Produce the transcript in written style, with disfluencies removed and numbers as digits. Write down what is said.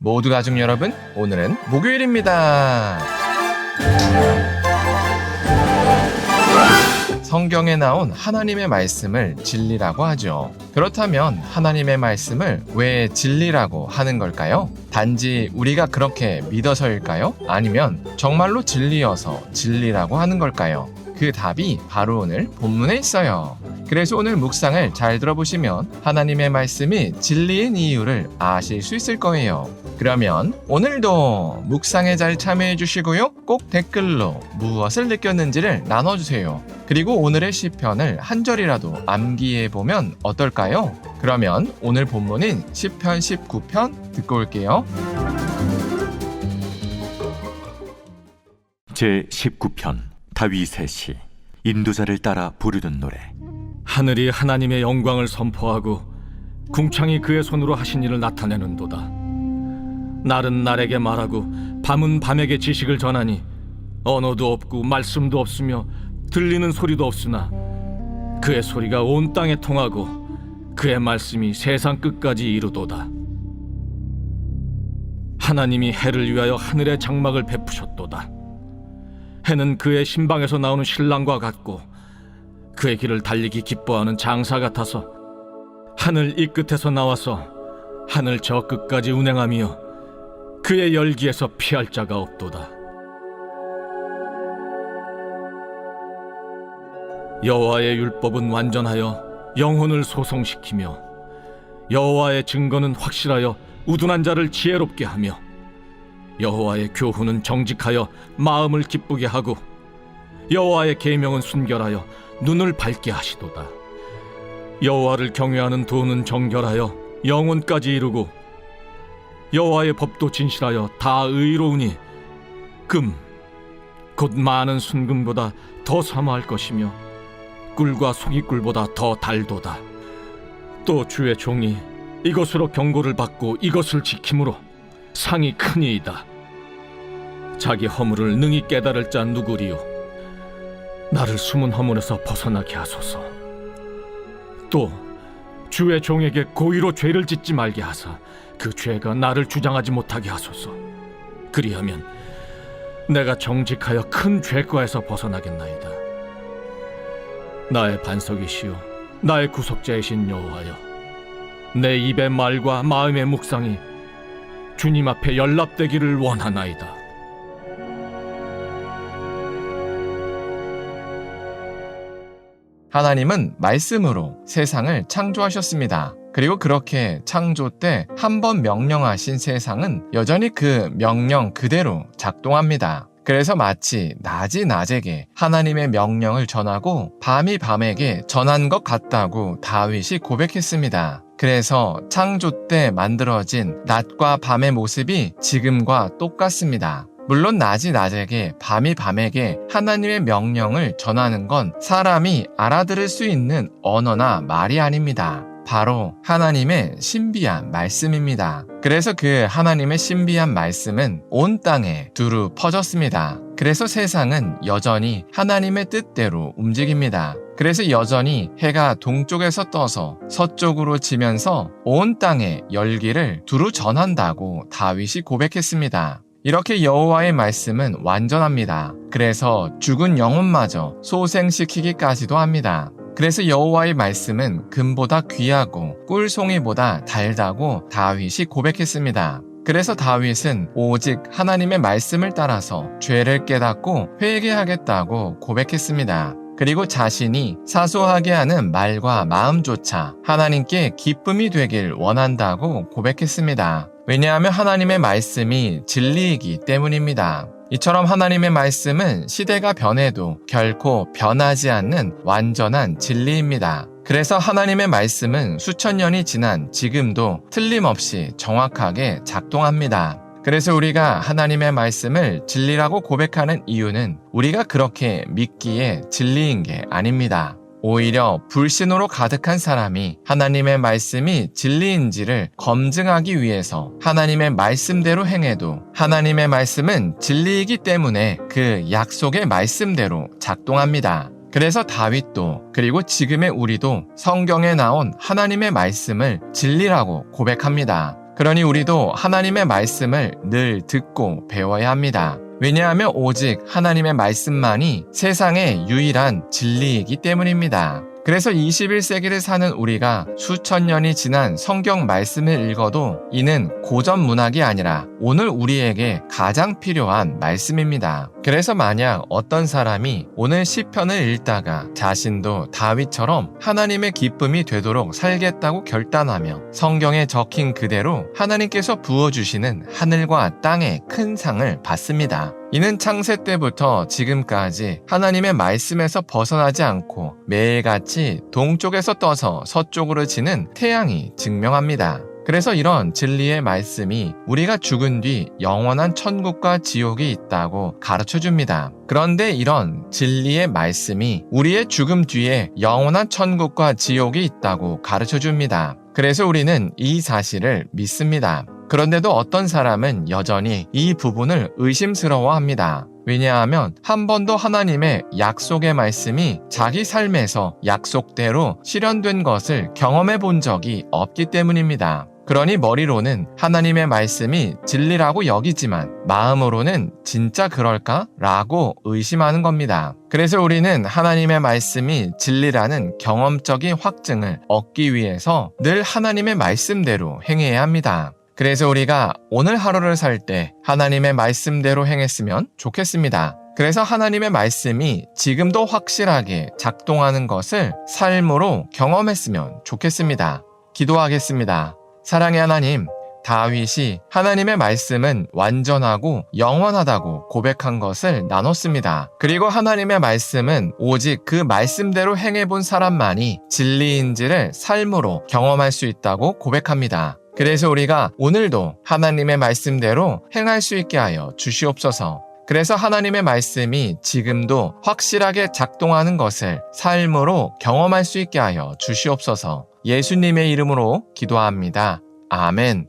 모두 가족 여러분, 오늘은 목요일입니다. 성경에 나온 하나님의 말씀을 진리라고 하죠. 그렇다면 하나님의 말씀을 왜 진리라고 하는 걸까요? 단지 우리가 그렇게 믿어서일까요? 아니면 정말로 진리여서 진리라고 하는 걸까요? 그 답이 바로 오늘 본문에 있어요. 그래서 오늘 묵상을 잘 들어보시면 하나님의 말씀이 진리인 이유를 아실 수 있을 거예요. 그러면 오늘도 묵상에 잘 참여해 주시고요. 꼭 댓글로 무엇을 느꼈는지를 나눠주세요. 그리고 오늘의 시편을 한 절이라도 암기해 보면 어떨까요? 그러면 오늘 본문인 시편 19편 듣고 올게요. 제19편 다윗의 시. 인도자를 따라 부르는 노래. 하늘이 하나님의 영광을 선포하고 궁창이 그의 손으로 하신 일을 나타내는도다. 날은 날에게 말하고 밤은 밤에게 지식을 전하니 언어도 없고 말씀도 없으며 들리는 소리도 없으나 그의 소리가 온 땅에 통하고 그의 말씀이 세상 끝까지 이루도다. 하나님이 해를 위하여 하늘의 장막을 베푸셨도다. 해는 그의 신방에서 나오는 신랑과 같고 그의 길을 달리기 기뻐하는 장사 같아서 하늘 이 끝에서 나와서 하늘 저 끝까지 운행하며 그의 열기에서 피할 자가 없도다. 여호와의 율법은 완전하여 영혼을 소송시키며 여호와의 증거는 확실하여 우둔한 자를 지혜롭게 하며 여호와의 교훈은 정직하여 마음을 기쁘게 하고 여호와의 계명은 순결하여 눈을 밝게 하시도다. 여호와를 경외하는 도는 정결하여 영혼까지 이루고 여호와의 법도 진실하여 다 의로우니 금 곧 많은 순금보다 더 사모할 것이며 꿀과 송이꿀보다 더 달도다. 또 주의 종이 이것으로 경고를 받고 이것을 지킴으로 상이 크니이다. 자기 허물을 능히 깨달을 자 누구리요? 나를 숨은 허물에서 벗어나게 하소서. 또 주의 종에게 고의로 죄를 짓지 말게 하사 그 죄가 나를 주장하지 못하게 하소서. 그리하면 내가 정직하여 큰 죄과에서 벗어나겠나이다. 나의 반석이시여 나의 구속자이신 여호와여, 내 입의 말과 마음의 묵상이 주님 앞에 연락되기를 원하나이다. 하나님은 말씀으로 세상을 창조하셨습니다. 그리고 그렇게 창조 때 한 번 명령하신 세상은 여전히 그 명령 그대로 작동합니다. 그래서 마치 낮이 낮에게 하나님의 명령을 전하고 밤이 밤에게 전한 것 같다고 다윗이 고백했습니다. 그래서 창조 때 만들어진 낮과 밤의 모습이 지금과 똑같습니다. 물론 낮이 낮에게 밤이 밤에게 하나님의 명령을 전하는 건 사람이 알아들을 수 있는 언어나 말이 아닙니다. 바로 하나님의 신비한 말씀입니다. 그래서 그 하나님의 신비한 말씀은 온 땅에 두루 퍼졌습니다. 그래서 세상은 여전히 하나님의 뜻대로 움직입니다. 그래서 여전히 해가 동쪽에서 떠서 서쪽으로 지면서 온 땅에 열기를 두루 전한다고 다윗이 고백했습니다. 이렇게 여호와의 말씀은 완전합니다. 그래서 죽은 영혼마저 소생시키기까지도 합니다. 그래서 여호와의 말씀은 금보다 귀하고 꿀송이보다 달다고 다윗이 고백했습니다. 그래서 다윗은 오직 하나님의 말씀을 따라서 죄를 깨닫고 회개하겠다고 고백했습니다. 그리고 자신이 사소하게 하는 말과 마음조차 하나님께 기쁨이 되길 원한다고 고백했습니다. 왜냐하면 하나님의 말씀이 진리이기 때문입니다. 이처럼 하나님의 말씀은 시대가 변해도 결코 변하지 않는 완전한 진리입니다. 그래서 하나님의 말씀은 수천 년이 지난 지금도 틀림없이 정확하게 작동합니다. 그래서 우리가 하나님의 말씀을 진리라고 고백하는 이유는 우리가 그렇게 믿기에 진리인 게 아닙니다. 오히려 불신으로 가득한 사람이 하나님의 말씀이 진리인지를 검증하기 위해서 하나님의 말씀대로 행해도 하나님의 말씀은 진리이기 때문에 그 약속의 말씀대로 작동합니다. 그래서 다윗도 그리고 지금의 우리도 성경에 나온 하나님의 말씀을 진리라고 고백합니다. 그러니 우리도 하나님의 말씀을 늘 듣고 배워야 합니다. 왜냐하면 오직 하나님의 말씀만이 세상의 유일한 진리이기 때문입니다. 그래서 21세기를 사는 우리가 수천 년이 지난 성경 말씀을 읽어도 이는 고전 문학이 아니라 오늘 우리에게 가장 필요한 말씀입니다. 그래서 만약 어떤 사람이 오늘 시편을 읽다가 자신도 다윗처럼 하나님의 기쁨이 되도록 살겠다고 결단하며 성경에 적힌 그대로 하나님께서 부어주시는 하늘과 땅의 큰 상을 받습니다. 이는 창세 때부터 지금까지 하나님의 말씀에서 벗어나지 않고 매일같이 동쪽에서 떠서 서쪽으로 지는 태양이 증명합니다. 그래서 이런 진리의 말씀이 우리가 죽은 뒤 영원한 천국과 지옥이 있다고 가르쳐줍니다. 그런데 이런 진리의 말씀이 우리의 죽음 뒤에 영원한 천국과 지옥이 있다고 가르쳐줍니다. 그래서 우리는 이 사실을 믿습니다. 그런데도 어떤 사람은 여전히 이 부분을 의심스러워합니다. 왜냐하면 한 번도 하나님의 약속의 말씀이 자기 삶에서 약속대로 실현된 것을 경험해 본 적이 없기 때문입니다. 그러니 머리로는 하나님의 말씀이 진리라고 여기지만 마음으로는 진짜 그럴까? 라고 의심하는 겁니다. 그래서 우리는 하나님의 말씀이 진리라는 경험적인 확증을 얻기 위해서 늘 하나님의 말씀대로 행해야 합니다. 그래서 우리가 오늘 하루를 살 때 하나님의 말씀대로 행했으면 좋겠습니다. 그래서 하나님의 말씀이 지금도 확실하게 작동하는 것을 삶으로 경험했으면 좋겠습니다. 기도하겠습니다. 사랑의 하나님, 다윗이 하나님의 말씀은 완전하고 영원하다고 고백한 것을 나눴습니다. 그리고 하나님의 말씀은 오직 그 말씀대로 행해본 사람만이 진리인지를 삶으로 경험할 수 있다고 고백합니다. 그래서 우리가 오늘도 하나님의 말씀대로 행할 수 있게 하여 주시옵소서. 그래서 하나님의 말씀이 지금도 확실하게 작동하는 것을 삶으로 경험할 수 있게 하여 주시옵소서. 예수님의 이름으로 기도합니다. 아멘.